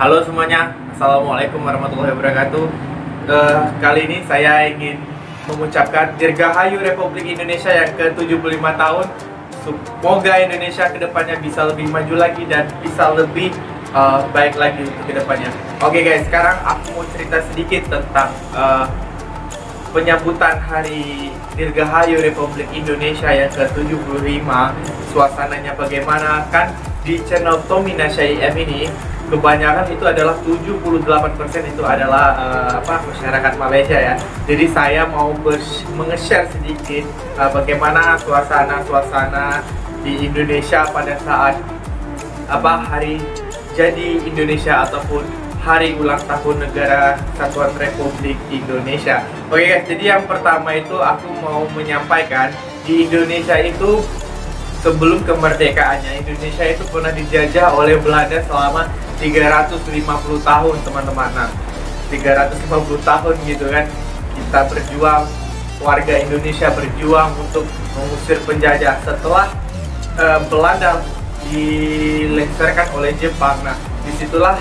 Halo semuanya, Assalamualaikum warahmatullahi wabarakatuh. Kali ini saya ingin mengucapkan Dirgahayu Republik Indonesia yang ke-75 tahun. Semoga Indonesia kedepannya bisa lebih maju lagi dan bisa lebih baik lagi untuk kedepannya. Oke guys, sekarang aku mau cerita sedikit tentang penyambutan Hari Dirgahayu Republik Indonesia yang ke-75. Suasananya bagaimana? Kan di channel Tommy Nasyai M ini kebanyakan itu adalah 78% itu adalah masyarakat Malaysia ya. Jadi saya mau menge-share sedikit bagaimana suasana di Indonesia pada saat hari jadi Indonesia ataupun hari ulang tahun negara Kesatuan Republik Indonesia. Oke guys, jadi yang pertama itu aku mau menyampaikan di Indonesia itu sebelum kemerdekaannya Indonesia itu pernah dijajah oleh Belanda selama 350 tahun teman-teman. Nah, 350 tahun gitu kan kita berjuang, warga Indonesia berjuang untuk mengusir penjajah. Setelah Belanda dilengsarkan oleh Jepang, nah disitulah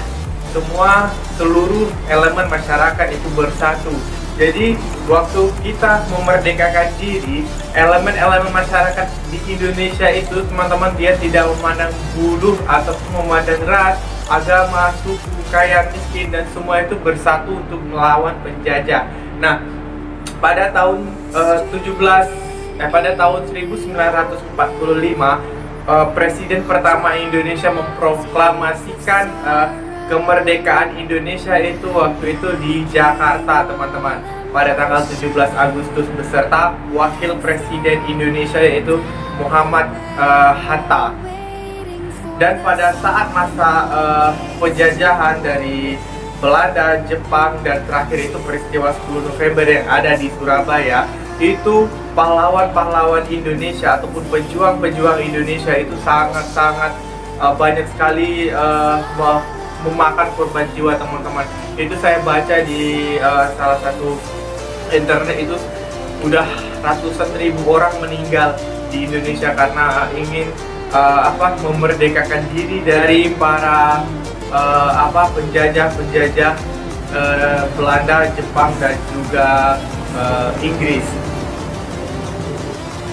seluruh elemen masyarakat itu bersatu. Jadi waktu kita memerdekakan diri, elemen-elemen masyarakat di Indonesia itu teman-teman, dia tidak memandang buluh ataupun memandang ras, agama, suku, kaya, miskin, dan semua itu bersatu untuk melawan penjajah. Nah, pada tahun 1945 Presiden pertama Indonesia memproklamasikan kemerdekaan Indonesia itu waktu itu di Jakarta teman-teman, pada tanggal 17 Agustus beserta Wakil Presiden Indonesia yaitu Muhammad Hatta. Dan pada saat masa penjajahan dari Belanda, Jepang, dan terakhir itu peristiwa 10 November yang ada di Surabaya, itu pahlawan-pahlawan Indonesia ataupun pejuang-pejuang Indonesia itu sangat-sangat banyak sekali memakan korban jiwa teman-teman. Itu saya baca di salah satu internet, itu udah ratusan ribu orang meninggal di Indonesia karena ingin memerdekakan diri dari para penjajah Belanda, Jepang, dan juga Inggris.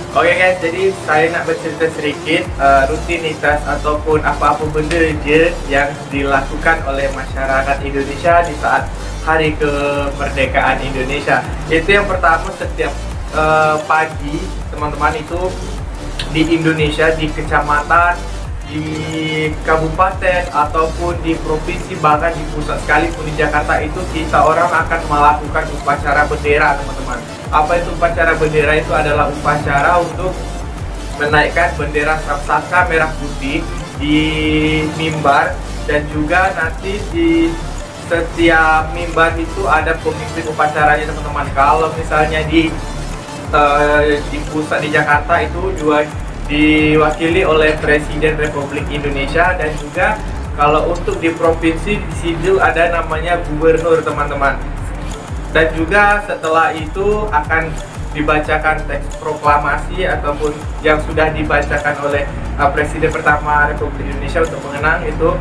Oke guys, jadi saya nak bercerita sedikit rutinitas ataupun apa-apa benda je yang dilakukan oleh masyarakat Indonesia di saat hari kemerdekaan Indonesia. Itu yang pertama, setiap pagi teman-teman itu di Indonesia, di kecamatan, di kabupaten ataupun di provinsi, bahkan di pusat sekalipun di Jakarta, itu kita orang akan melakukan upacara bendera teman-teman. Apa itu upacara bendera? Itu adalah upacara untuk menaikkan bendera Saka merah putih di mimbar, dan juga nanti di setiap mimbar itu ada pemimpin upacaranya teman-teman. Kalau misalnya di pusat di Jakarta itu juga diwakili oleh Presiden Republik Indonesia, dan juga kalau untuk di provinsi di situ ada namanya gubernur teman-teman. Dan juga setelah itu akan dibacakan teks proklamasi ataupun yang sudah dibacakan oleh Presiden pertama Republik Indonesia untuk mengenang, itu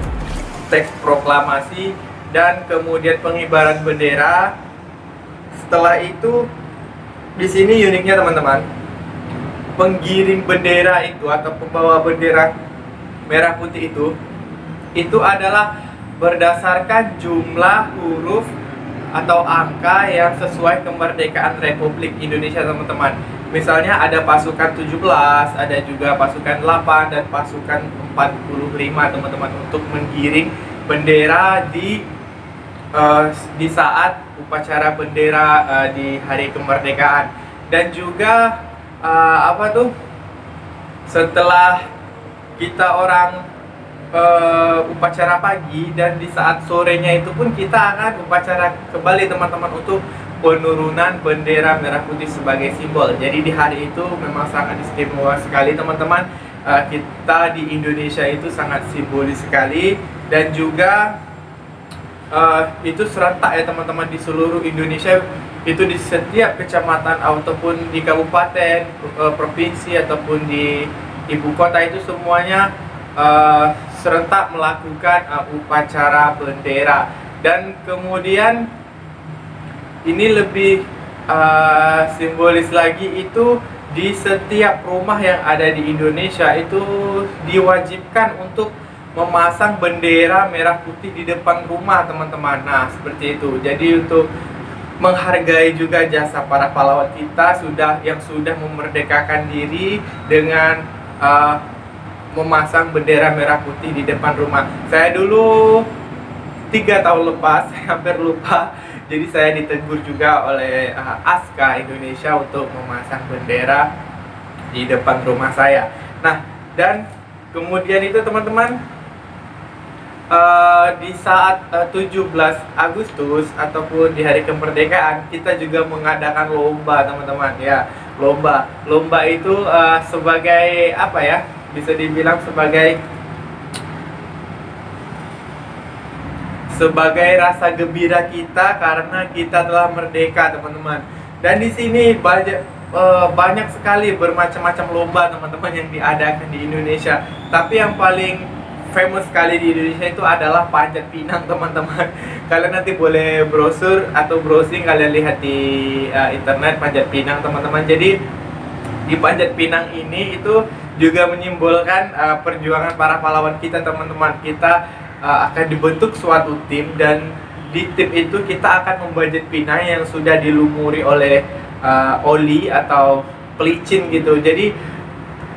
teks proklamasi, dan kemudian pengibaran bendera. Setelah itu di sini uniknya teman-teman, penggiring bendera itu atau pembawa bendera merah putih itu adalah berdasarkan jumlah huruf atau angka yang sesuai kemerdekaan Republik Indonesia teman-teman. Misalnya ada pasukan 17, ada juga pasukan 8 dan pasukan 45 teman-teman, untuk menggiring bendera di saat upacara bendera di hari kemerdekaan. Dan juga setelah kita orang upacara pagi, dan di saat sorenya itu pun kita akan upacara kembali teman-teman untuk penurunan bendera merah putih sebagai simbol. Jadi di hari itu memang sangat istimewa sekali teman-teman. Kita di Indonesia itu sangat simbolis sekali, dan juga itu serentak ya teman-teman di seluruh Indonesia. Itu di setiap kecamatan ataupun di kabupaten, provinsi ataupun di ibu kota, itu semuanya serentak melakukan upacara bendera. Dan kemudian ini lebih simbolis lagi, itu di setiap rumah yang ada di Indonesia itu diwajibkan untuk memasang bendera merah putih di depan rumah, teman-teman. Nah, seperti itu. Jadi untuk menghargai juga jasa para pahlawan kita yang sudah memerdekakan diri dengan memasang bendera merah putih di depan rumah. Saya dulu 3 tahun lepas, saya hampir lupa. Jadi saya ditegur juga oleh ASKA Indonesia untuk memasang bendera di depan rumah saya. Nah, dan kemudian itu teman-teman, di saat 17 Agustus ataupun di hari kemerdekaan, kita juga mengadakan lomba, teman-teman. Ya, lomba itu sebagai apa ya, bisa dibilang sebagai rasa gembira kita karena kita telah merdeka, teman-teman. Dan di sini banyak sekali bermacam-macam lomba, teman-teman, yang diadakan di Indonesia. Tapi yang paling famous sekali di Indonesia itu adalah panjat pinang, teman-teman. Kalian nanti boleh browsing kalian lihat di internet panjat pinang, teman-teman. Jadi di panjat pinang ini itu juga menyimbolkan perjuangan para pahlawan kita, teman-teman. Kita akan dibentuk suatu tim, dan di tim itu kita akan memanjat pinang yang sudah dilumuri oleh oli atau pelicin gitu. Jadi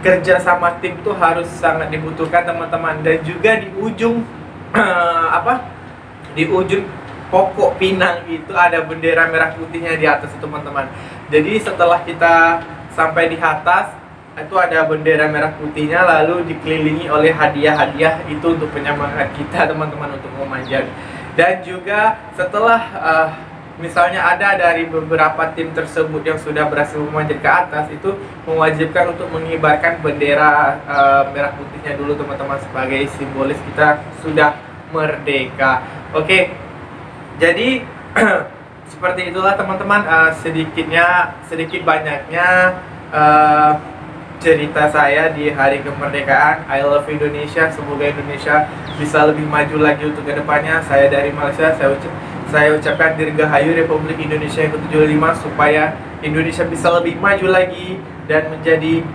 kerja sama tim itu harus sangat dibutuhkan, teman-teman. Dan juga di ujung di ujung pokok pinang itu ada bendera merah putihnya di atas, teman-teman. Jadi setelah kita sampai di atas itu ada bendera merah putihnya, lalu dikelilingi oleh hadiah-hadiah itu untuk penyemangat kita, teman-teman, untuk memanjat. Dan juga setelah misalnya ada dari beberapa tim tersebut yang sudah berhasil memanjat ke atas, itu mewajibkan untuk mengibarkan bendera merah putihnya dulu, teman-teman, sebagai simbolis kita sudah merdeka. Oke, jadi seperti itulah, teman-teman, sedikit banyaknya cerita saya di hari kemerdekaan. I love Indonesia. Semoga Indonesia bisa lebih maju lagi untuk kedepannya. Saya dari Malaysia, saya ucapkan Dirgahayu Republik Indonesia yang ke-75, supaya Indonesia bisa lebih maju lagi dan menjadi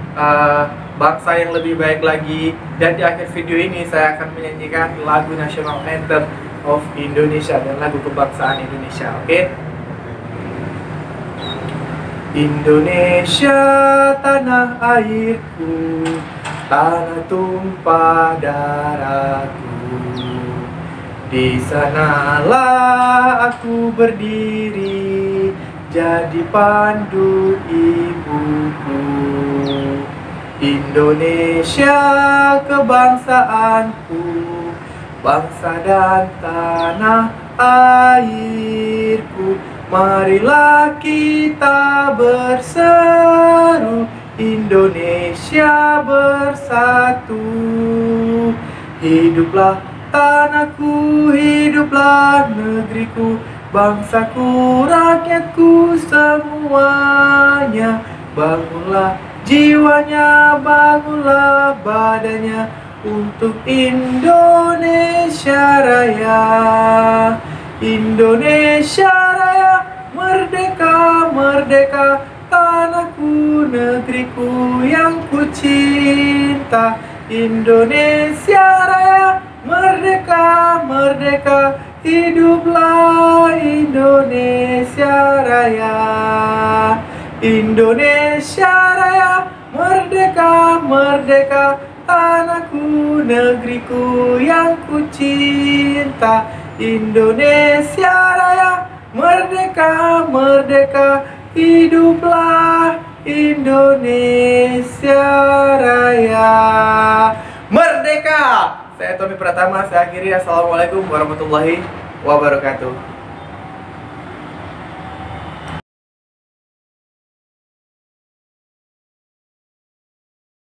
bangsa yang lebih baik lagi. Dan di akhir video ini saya akan menyanyikan lagu national anthem of Indonesia dan lagu kebangsaan Indonesia. Oke? Indonesia tanah airku, tanah tumpah darahku. Di sanalah aku berdiri, jadi pandu ibuku. Indonesia kebangsaanku, bangsa dan tanah airku. Marilah kita berseru, Indonesia bersatu. Hiduplah tanahku, hiduplah negeriku, bangsaku, rakyatku semuanya. Bangunlah jiwanya, bangunlah badannya untuk Indonesia Raya. Indonesia Raya, merdeka, merdeka, tanahku, negeriku yang ku cinta. Indonesia Raya, merdeka, merdeka, hiduplah Indonesia Raya. Indonesia Raya, merdeka, merdeka, tanahku, negeriku yang ku cinta. Indonesia Raya, merdeka, merdeka, hiduplah Indonesia Raya. Merdeka! Saya Tommy Pratama, saya akhiri. Assalamualaikum warahmatullahi wabarakatuh.